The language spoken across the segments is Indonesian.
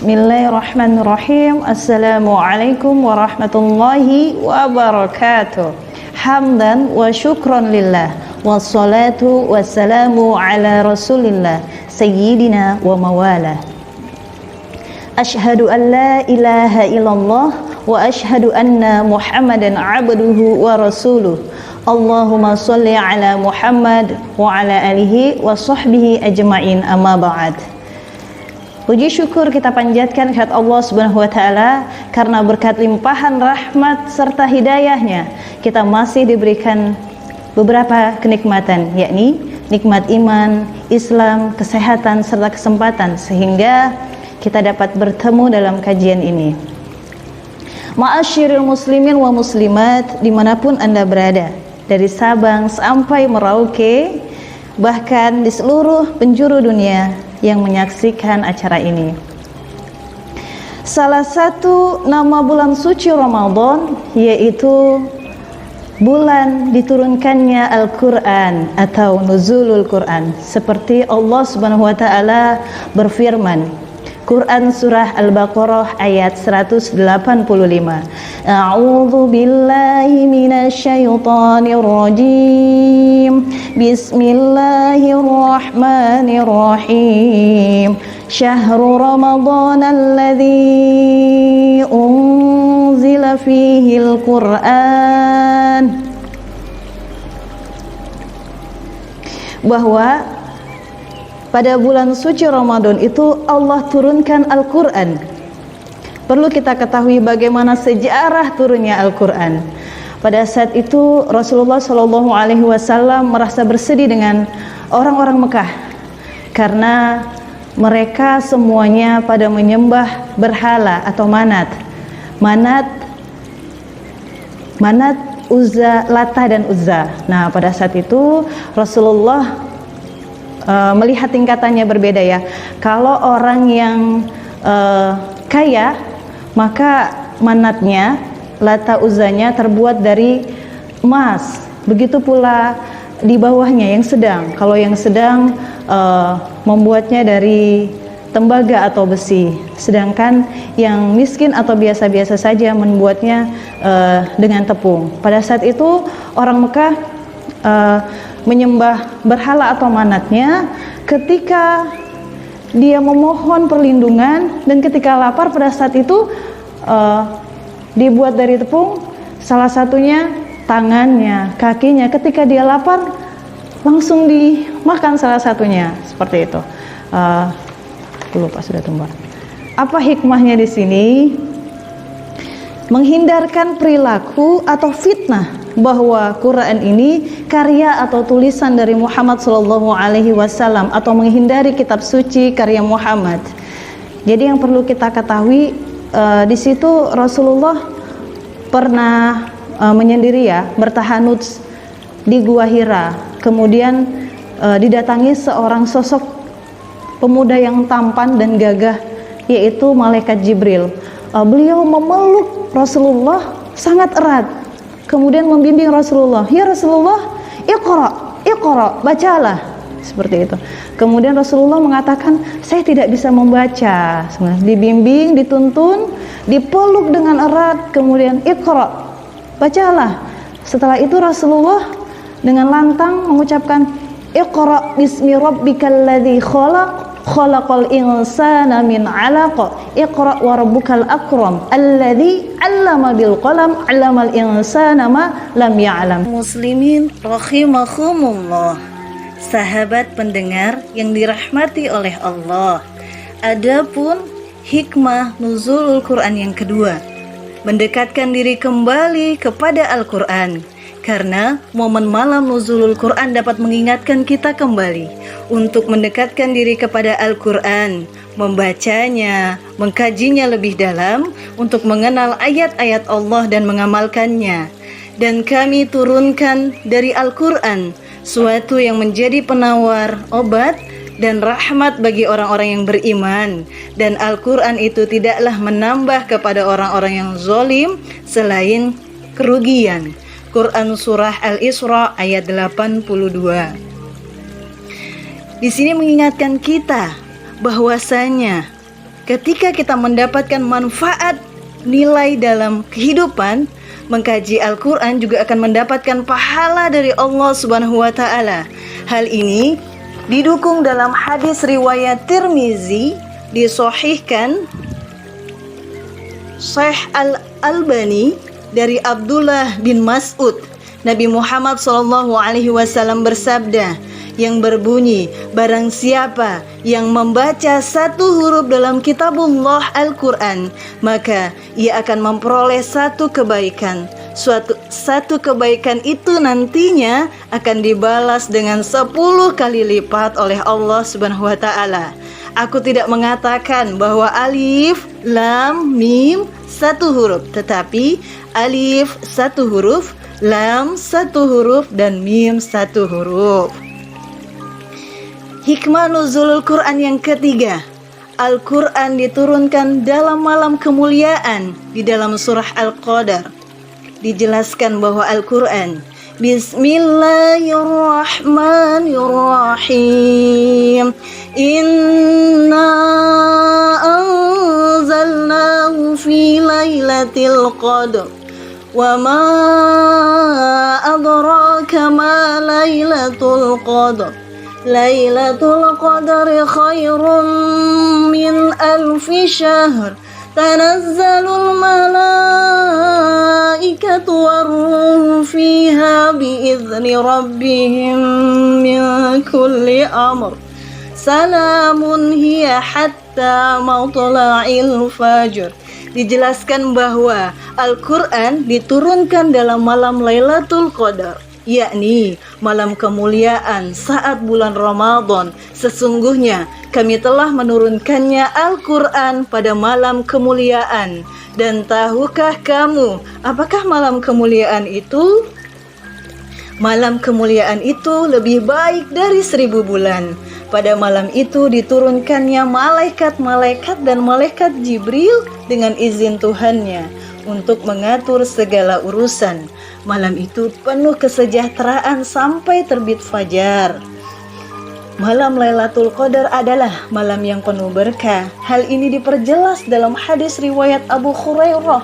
Bismillahirrahmanirrahim. Assalamualaikum warahmatullahi wabarakatuh. Hamdan wa syukran lillah, wassalatu wassalamu ala rasulillah, sayyidina wa mawala. Ashhadu an la ilaha illallah wa ashhadu anna Muhammadan abduhu wa rasuluh. Allahumma sholli ala Muhammad wa ala alihi wa sahbihi ajma'in, amma ba'd. Puji syukur kita panjatkan kepada Allah Subhanahu wa taala karena berkat limpahan rahmat serta hidayahnya kita masih diberikan beberapa kenikmatan, yakni nikmat iman, Islam, kesehatan serta kesempatan sehingga kita dapat bertemu dalam kajian ini. Ma'asyiril muslimin wa muslimat dimanapun Anda berada, dari Sabang sampai Merauke, bahkan di seluruh penjuru dunia yang menyaksikan acara ini. Salah satu nama bulan suci Ramadan yaitu bulan diturunkannya Al-Quran atau nuzulul Quran, seperti Allah Subhanahu wa taala berfirman, Quran surah Al-Baqarah ayat 185. A'udzu billahi minasyaitonir rajim. Bismillahirrahmanirrahim. Syahrul Ramadan alladzi unzila fihil Quran. Bahwa pada bulan suci Ramadan itu Allah turunkan Al-Quran. Perlu kita ketahui bagaimana sejarah turunnya Al-Quran. Pada saat itu Rasulullah SAW merasa bersedih dengan orang-orang Mekah karena mereka semuanya pada menyembah berhala atau manat, Uzza, Lata dan Uzza. Nah, pada saat itu Rasulullah melihat tingkatannya berbeda ya. Kalau orang yang kaya, maka manatnya, Lata Uzzanya terbuat dari emas. Begitu pula di bawahnya yang sedang. Kalau yang sedang membuatnya dari tembaga atau besi. Sedangkan yang miskin atau biasa-biasa saja membuatnya dengan tepung. Pada saat itu orang Mekah menyembah berhala atau manatnya ketika dia memohon perlindungan, dan ketika lapar pada saat itu dibuat dari tepung, salah satunya tangannya, kakinya, ketika dia lapar langsung dimakan salah satunya, seperti itu. Lupa sudah tumbang. Apa hikmahnya di sini? Menghindarkan perilaku atau fitnah bahwa Quran ini karya atau tulisan dari Muhammad SAW, atau menghindari kitab suci karya Muhammad. Jadi yang perlu kita ketahui di situ Rasulullah pernah menyendiri ya, bertahanut di Gua Hira. Kemudian didatangi seorang sosok pemuda yang tampan dan gagah, yaitu malaikat Jibril. Beliau memeluk Rasulullah sangat erat, kemudian membimbing Rasulullah, ya Rasulullah, Iqra, bacalah, seperti itu. Kemudian Rasulullah mengatakan, saya tidak bisa membaca. Dibimbing, dituntun, dipeluk dengan erat, kemudian Iqra, bacalah. Setelah itu Rasulullah dengan lantang mengucapkan, Iqra bismi rabbikal ladzi khalaqal insana min 'alaq, Iqra wa rabbukal akram alladzi 'allama bil qalam 'allamal insana ma lam ya'lam. Muslimin rahimakumullah, sahabat pendengar yang dirahmati oleh Allah. Adapun hikmah nuzulul Quran yang kedua, mendekatkan diri kembali kepada Al-Quran. Karena momen malam nuzulul Quran dapat mengingatkan kita kembali untuk mendekatkan diri kepada Al-Quran, membacanya, mengkajinya lebih dalam untuk mengenal ayat-ayat Allah dan mengamalkannya. Dan kami turunkan dari Al-Quran suatu yang menjadi penawar, obat, dan rahmat bagi orang-orang yang beriman. Dan Al-Quran itu tidaklah menambah kepada orang-orang yang zalim selain kerugian. Quran surah Al-Isra ayat 82. Di sini mengingatkan kita bahwasanya ketika kita mendapatkan manfaat nilai dalam kehidupan, mengkaji Al-Quran juga akan mendapatkan pahala dari Allah Subhanahu wa Ta'ala. Hal ini didukung dalam hadis riwayat Tirmizi, disahihkan Syekh Al-Albani dari Abdullah bin Mas'ud. Nabi Muhammad SAW bersabda yang berbunyi, barang siapa yang membaca satu huruf dalam kitabullah Al-Quran, maka ia akan memperoleh satu kebaikan. Satu kebaikan itu nantinya akan dibalas dengan 10 kali lipat oleh Allah Subhanahu wa Ta'ala. Aku tidak mengatakan bahwa alif, lam, mim satu huruf, tetapi alif satu huruf, lam satu huruf, dan mim satu huruf. Hikmah nuzulul Quran yang ketiga, Al-Quran diturunkan dalam malam kemuliaan. Di dalam surah Al-Qadar dijelaskan bahwa Al-Quran, Bismillahirrahmanirrahim, Inna anzalnahu fi lailatul qadr, wa ma adraka ma lailatul qadr, Lailatul Qadri khairum min alfi syahr, tanazzalul malaikatu warruhu fiha biizni rabbihim min kulli amr, salamun hiya hatta matla'il fajr. Dijelaskan bahwa Al-Quran diturunkan dalam malam Lailatul Qadar, yakni malam kemuliaan saat bulan Ramadan. Sesungguhnya kami telah menurunkannya Al-Quran pada malam kemuliaan. Dan tahukah kamu apakah malam kemuliaan itu? Malam kemuliaan itu lebih baik dari 1000 bulan. Pada malam itu diturunkannya malaikat-malaikat dan malaikat Jibril dengan izin Tuhannya untuk mengatur segala urusan. Malam itu penuh kesejahteraan sampai terbit fajar. Malam Lailatul Qadar adalah malam yang penuh berkah. Hal ini diperjelas dalam hadis riwayat Abu Hurairah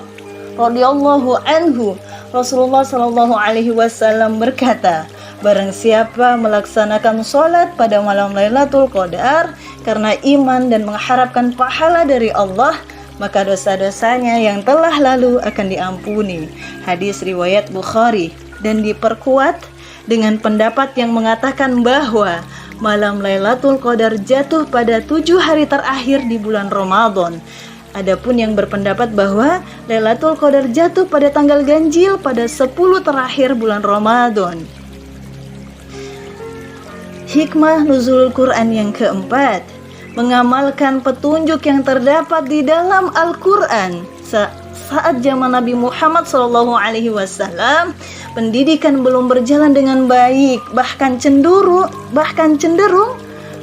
radhiyallahu anhu. Rasulullah sallallahu alaihi wasallam berkata, barang siapa melaksanakan sholat pada malam Lailatul Qadar karena iman dan mengharapkan pahala dari Allah, maka dosa-dosanya yang telah lalu akan diampuni. Hadis riwayat Bukhari. Dan diperkuat dengan pendapat yang mengatakan bahwa malam Lailatul Qadar jatuh pada 7 hari terakhir di bulan Ramadan. Adapun yang berpendapat bahwa Lailatul Qadar jatuh pada tanggal ganjil pada 10 terakhir bulan Ramadan. Hikmah nuzul Quran yang keempat, mengamalkan petunjuk yang terdapat di dalam Al-Quran. Saat zaman Nabi Muhammad SAW, pendidikan belum berjalan dengan baik, bahkan cenderung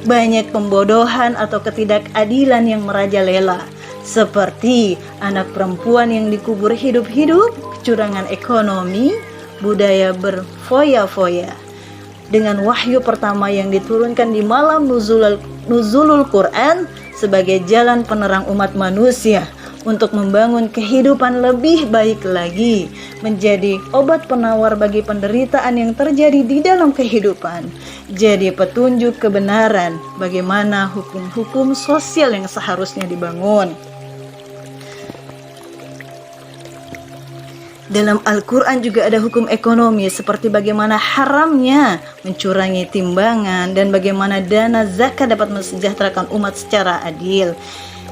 banyak pembodohan atau ketidakadilan yang merajalela, seperti anak perempuan yang dikubur hidup-hidup, kecurangan ekonomi, budaya berfoya-foya. Dengan wahyu pertama yang diturunkan di malam nuzulul Quran sebagai jalan penerang umat manusia untuk membangun kehidupan lebih baik lagi, menjadi obat penawar bagi penderitaan yang terjadi di dalam kehidupan, jadi petunjuk kebenaran bagaimana hukum-hukum sosial yang seharusnya dibangun. Dalam Al-Quran juga ada hukum ekonomi, seperti bagaimana haramnya mencurangi timbangan dan bagaimana dana zakat dapat mensejahterakan umat secara adil.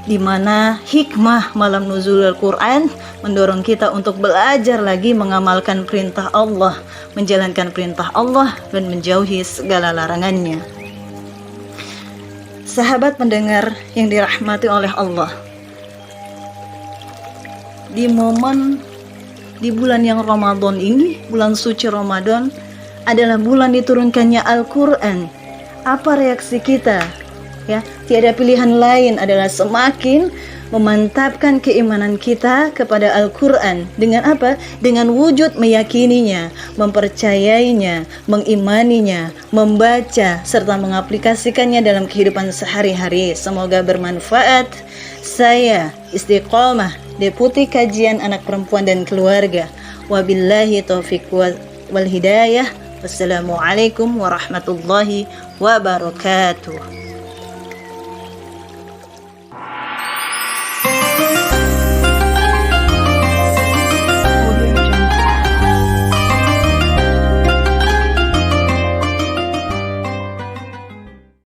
Di mana hikmah malam nuzul Al-Quran mendorong kita untuk belajar lagi mengamalkan perintah Allah, menjalankan perintah Allah dan menjauhi segala larangannya. Sahabat pendengar yang dirahmati oleh Allah, di bulan yang Ramadan ini, bulan suci Ramadan adalah bulan diturunkannya Al-Quran. Apa reaksi kita? Ya, tiada pilihan lain adalah semakin memantapkan keimanan kita kepada Al-Quran. Dengan apa? Dengan wujud meyakininya, mempercayainya, mengimaninya, membaca, serta mengaplikasikannya dalam kehidupan sehari-hari. Semoga bermanfaat. Saya Istiqomah, Deputi Kajian Anak Perempuan dan Keluarga. Wabillahi taufiq wal hidayah. Wassalamualaikum warahmatullahi wabarakatuh.